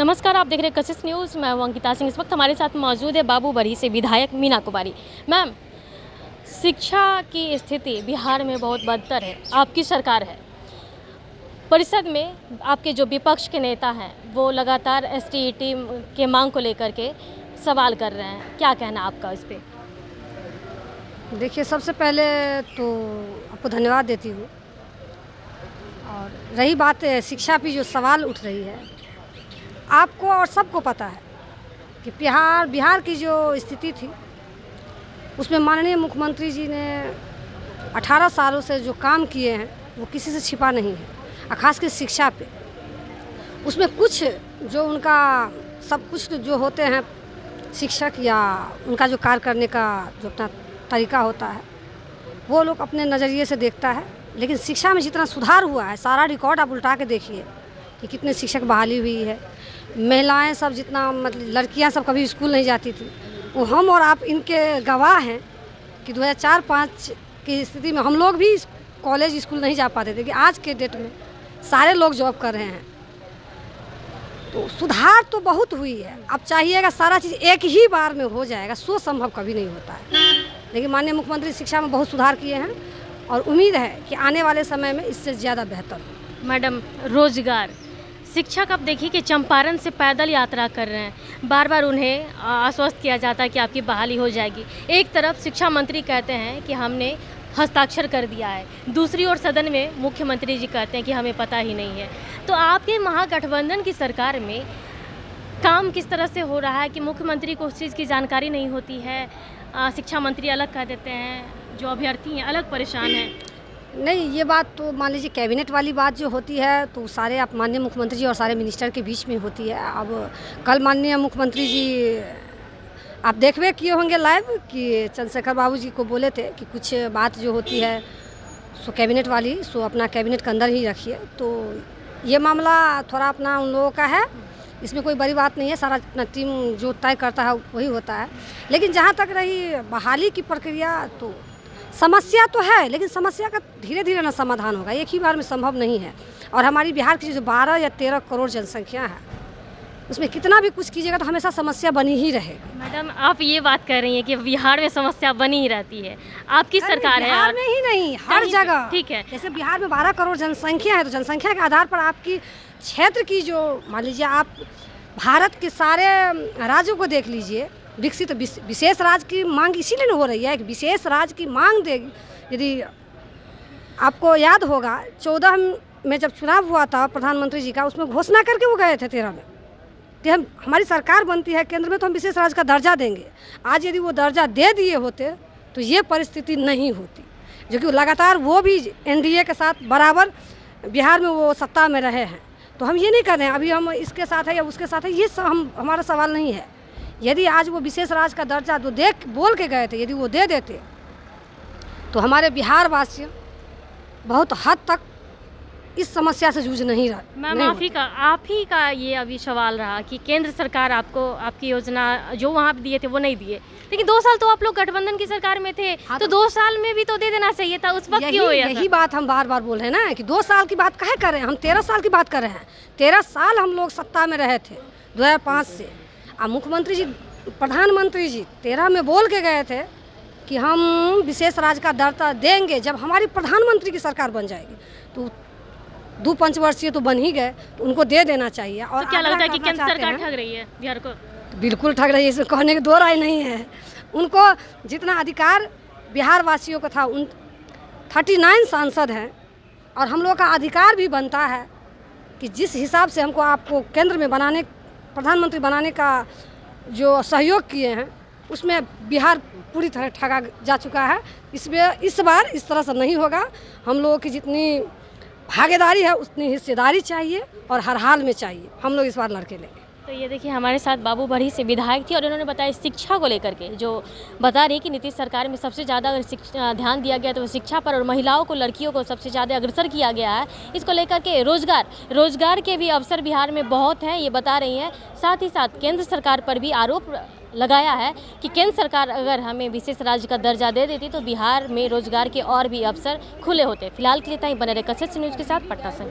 नमस्कार, आप देख रहे हैं कशिश न्यूज़। मैं हूं अंकिता सिंह। इस वक्त हमारे साथ मौजूद है बाबूबरही से विधायक मीना कुमारी। मैम, शिक्षा की स्थिति बिहार में बहुत बदतर है। आपकी सरकार है, परिषद में आपके जो विपक्ष के नेता हैं वो लगातार एसटीईटी के मांग को लेकर के सवाल कर रहे हैं। क्या कहना आपका इस पर? देखिए, सबसे पहले तो आपको धन्यवाद देती हूँ। और रही बात शिक्षा पे जो सवाल उठ रही है, आपको और सबको पता है कि बिहार की जो स्थिति थी उसमें माननीय मुख्यमंत्री जी ने 18 सालों से जो काम किए हैं वो किसी से छिपा नहीं है। और ख़ासकर शिक्षा पे उसमें कुछ जो उनका सब कुछ जो होते हैं शिक्षक या उनका जो कार्य करने का जो अपना तरीका होता है वो लोग अपने नज़रिए से देखता है। लेकिन शिक्षा में जितना सुधार हुआ है, सारा रिकॉर्ड आप उल्टा के देखिए कि कितने शिक्षक बहाली हुई है। महिलाएं सब जितना मतलब लड़कियां सब कभी स्कूल नहीं जाती थी, वो हम और आप इनके गवाह हैं कि 2004-05 की स्थिति में हम लोग भी कॉलेज स्कूल नहीं जा पाते थे कि आज के डेट में सारे लोग जॉब कर रहे हैं। तो सुधार तो बहुत हुई है। अब चाहिएगा सारा चीज़ एक ही बार में हो जाएगा, सो संभव कभी नहीं होता है। लेकिन माननीय मुख्यमंत्री शिक्षा में बहुत सुधार किए हैं और उम्मीद है कि आने वाले समय में इससे ज़्यादा बेहतर हो। मैडम, रोजगार, शिक्षक अब देखिए कि चंपारण से पैदल यात्रा कर रहे हैं। बार बार उन्हें आश्वस्त किया जाता है कि आपकी बहाली हो जाएगी। एक तरफ शिक्षा मंत्री कहते हैं कि हमने हस्ताक्षर कर दिया है, दूसरी ओर सदन में मुख्यमंत्री जी कहते हैं कि हमें पता ही नहीं है। तो आपके महागठबंधन की सरकार में काम किस तरह से हो रहा है कि मुख्यमंत्री को उस चीज़ की जानकारी नहीं होती है? शिक्षा मंत्री अलग कह देते हैं, जो अभ्यर्थी हैं अलग परेशान हैं। नहीं, ये बात तो मान लीजिए कैबिनेट वाली बात जो होती है तो सारे आप माननीय मुख्यमंत्री जी और सारे मिनिस्टर के बीच में होती है। अब कल माननीय मुख्यमंत्री जी आप देखबे किए होंगे लाइव कि चंद्रशेखर बाबू जी को बोले थे कि कुछ बात जो होती है सो कैबिनेट वाली सो अपना कैबिनेट के अंदर ही रखिए। तो ये मामला थोड़ा अपना उन लोगों का है, इसमें कोई बड़ी बात नहीं है। सारा अपना टीम जो तय करता है वही होता है। लेकिन जहाँ तक रही बहाली की प्रक्रिया, तो समस्या तो है, लेकिन समस्या का धीरे धीरे ना समाधान होगा, एक ही बार में संभव नहीं है। और हमारी बिहार की जो 12 या 13 करोड़ जनसंख्या है उसमें कितना भी कुछ कीजिएगा तो हमेशा समस्या बनी ही रहेगी। मैडम, आप ये बात कर रही हैं कि बिहार में समस्या बनी ही रहती है। आपकी सरकार है, बिहार में ही नहीं, हर जगह। ठीक है, जैसे बिहार में 12 करोड़ जनसंख्या है तो जनसंख्या के आधार पर आपकी क्षेत्र की जो मान लीजिए आप भारत के सारे राज्यों को देख लीजिए, विकसित विशेष राज्य की मांग इसीलिए नहीं हो रही है कि विशेष राज्य की मांग देगी। यदि आपको याद होगा 14 में जब चुनाव हुआ था प्रधानमंत्री जी का, उसमें घोषणा करके वो गए थे 13 में कि हमारी सरकार बनती है केंद्र में तो हम विशेष राज्य का दर्जा देंगे। आज यदि वो दर्जा दे दिए होते तो ये परिस्थिति नहीं होती, जो कि लगातार वो भी एनडीए के साथ बराबर बिहार में वो सत्ता में रहे हैं। तो हम ये नहीं कर रहे हैं अभी हम इसके साथ है या उसके साथ है, ये हमारा सवाल नहीं है। यदि आज वो विशेष राज्य का दर्जा जो बोल के गए थे, यदि वो दे देते तो हमारे बिहार वासी बहुत हद तक इस समस्या से जूझ नहीं रहा। मैम, आप ही का ये अभी सवाल रहा कि केंद्र सरकार आपको आपकी योजना जो वहाँ पे दिए थे वो नहीं दिए, लेकिन 2 साल तो आप लोग गठबंधन की सरकार में थे। हाँ, तो 2 साल में भी तो दे देना चाहिए था। उस वक्त क्यों? यही बात हम बार बार बोल रहे हैं ना कि 2 साल की बात काहे कर रहे हैं, हम 13 साल की बात कर रहे हैं। 13 साल हम लोग सत्ता में रहे थे 2005 से। अब मुख्यमंत्री जी प्रधानमंत्री जी 13 में बोल के गए थे कि हम विशेष राज्य का दर्जा देंगे जब हमारी प्रधानमंत्री की सरकार बन जाएगी। तो 2 पंचवर्षीय तो बन ही गए, तो उनको दे देना चाहिए। और तो क्या लगता है कि केंद्र सरकार ठग रही है बिहार को? बिल्कुल ठग रही है, इसमें कहने की 2 राय नहीं है। उनको जितना अधिकार बिहार वासियों का था, उन 39 सांसद हैं और हम लोग का अधिकार भी बनता है कि जिस हिसाब से हमको आपको केंद्र में बनाने प्रधानमंत्री बनाने का जो सहयोग किए हैं उसमें बिहार पूरी तरह ठगा जा चुका है। इसमें इस बार इस तरह से नहीं होगा। हम लोगों की जितनी भागीदारी है उतनी हिस्सेदारी चाहिए और हर हाल में चाहिए। हम लोग इस बार लड़के लेंगे। तो ये देखिए, हमारे साथ बाबूबरही से विधायक थी और इन्होंने बताया शिक्षा को लेकर के, जो बता रही है कि नीतीश सरकार में सबसे ज़्यादा अगर ध्यान दिया गया तो शिक्षा पर, और महिलाओं को लड़कियों को सबसे ज़्यादा अग्रसर किया गया है। इसको लेकर के रोजगार के भी अवसर बिहार में बहुत हैं, ये बता रही हैं। साथ ही साथ केंद्र सरकार पर भी आरोप लगाया है कि केंद्र सरकार अगर हमें विशेष राज्य का दर्जा दे देती तो बिहार में रोजगार के और भी अवसर खुले होते। फिलहाल के लिए इतना ही। बने रहे कशिश न्यूज़ के साथ। पटना से।